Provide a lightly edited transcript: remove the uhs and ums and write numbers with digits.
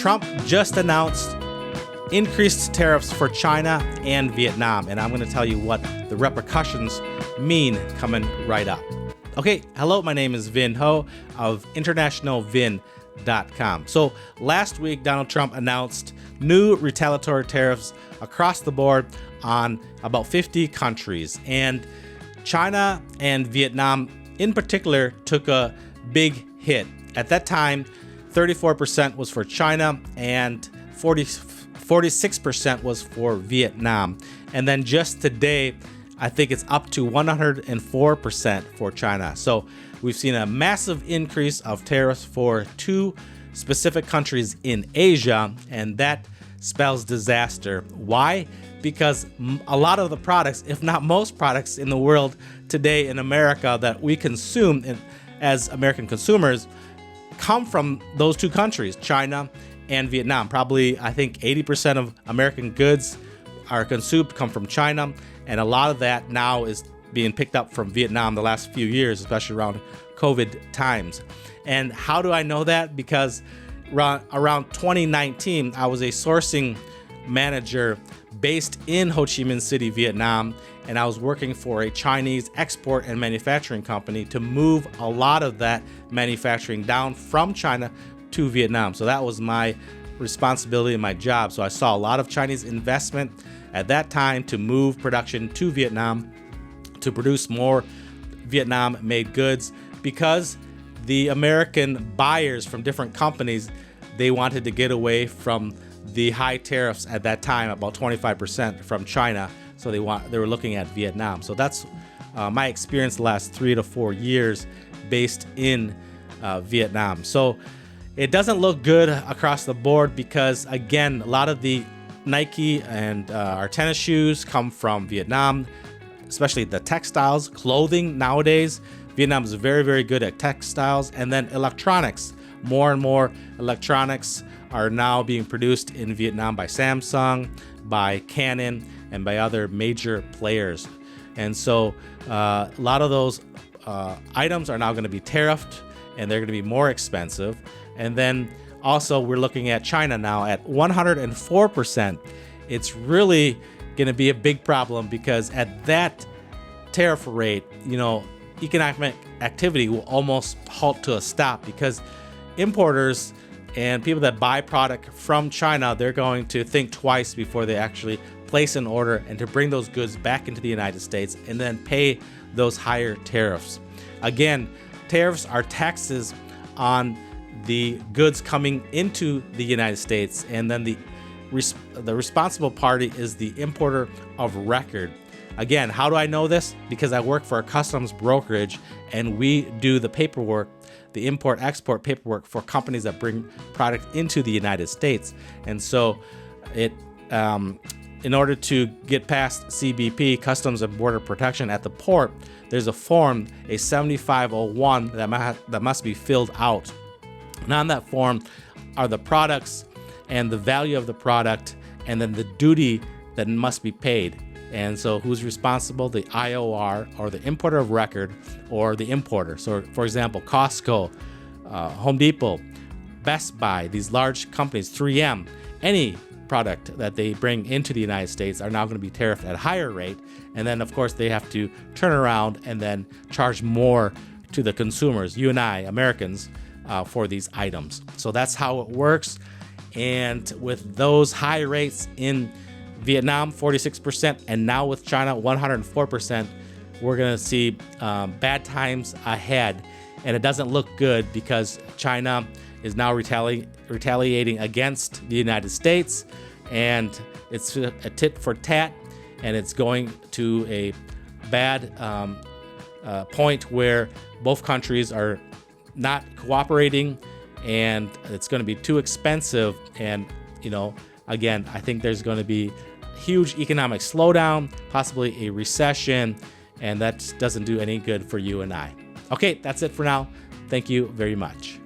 Trump just announced increased tariffs for China and Vietnam, and I'm going to tell you what the repercussions mean coming right up. Okay, hello, my name is Vin Ho of internationalvin.com. So last week, Donald Trump announced new retaliatory tariffs across the board on about 50 countries, and China and Vietnam in particular took a big hit. At that time, 34% was for China and 46% was for Vietnam. And then just today, I think it's up to 104% for China. So we've seen a massive increase of tariffs for two specific countries in Asia, and that spells disaster. Why? Because a lot of the products, if not most products in the world today in America that we consume as American consumers, come from those two countries, China and Vietnam. Probably, I think 80% of American goods are consumed come from China, and a lot of that now is being picked up from Vietnam the last few years, especially around COVID times. And how do I know that? Because around 2019, I was a sourcing manager based in Ho Chi Minh City, Vietnam, and I was working for a Chinese export and manufacturing company to move a lot of that manufacturing down from China to Vietnam. So that was my responsibility and my job. So I saw a lot of Chinese investment at that time to move production to Vietnam to produce more Vietnam-made goods, because the American buyers from different companies, they wanted to get away from the high tariffs at that time, about 25% from China. So they were looking at Vietnam. So that's my experience the last 3 to 4 years based in Vietnam. So it doesn't look good across the board because, again, a lot of the Nike and our tennis shoes come from Vietnam, especially the textiles, clothing nowadays. Vietnam is very, very good at textiles. And then electronics. More and more electronics are now being produced in Vietnam by Samsung, by Canon, and by other major players. And so a lot of those items are now going to be tariffed, and they're going to be more expensive. And then also we're looking at China now at 104%. It's really going to be a big problem, because at that tariff rate, economic activity will almost halt to a stop, because importers and people that buy product from China, they're going to think twice before they actually place an order and to bring those goods back into the United States and then pay those higher tariffs. Again, tariffs are taxes on the goods coming into the United States, and then the responsible party is the importer of record. Again, how do I know this? Because I work for a customs brokerage, and we do the paperwork, the import-export paperwork for companies that bring product into the United States. And so in order to get past CBP, Customs and Border Protection at the port, there's a form, a 7501, that must be filled out. And on that form are the products and the value of the product, and then the duty that must be paid. And so who's responsible? The IOR, or the importer of record, or the importer. So for example, Costco, Home Depot, Best Buy, these large companies, 3M, any product that they bring into the United States are now going to be tariffed at a higher rate. And then of course they have to turn around and then charge more to the consumers, you and I, Americans, for these items. So that's how it works. And with those high rates in Vietnam, 46%, and now with China, 104%, we're going to see bad times ahead. And it doesn't look good, because China is now retaliating against the United States, and it's a tit for tat, and it's going to a bad point where both countries are not cooperating, and it's going to be too expensive. And again, I think there's going to be huge economic slowdown, possibly a recession, and that doesn't do any good for you and I. Okay, that's it for now. Thank you very much.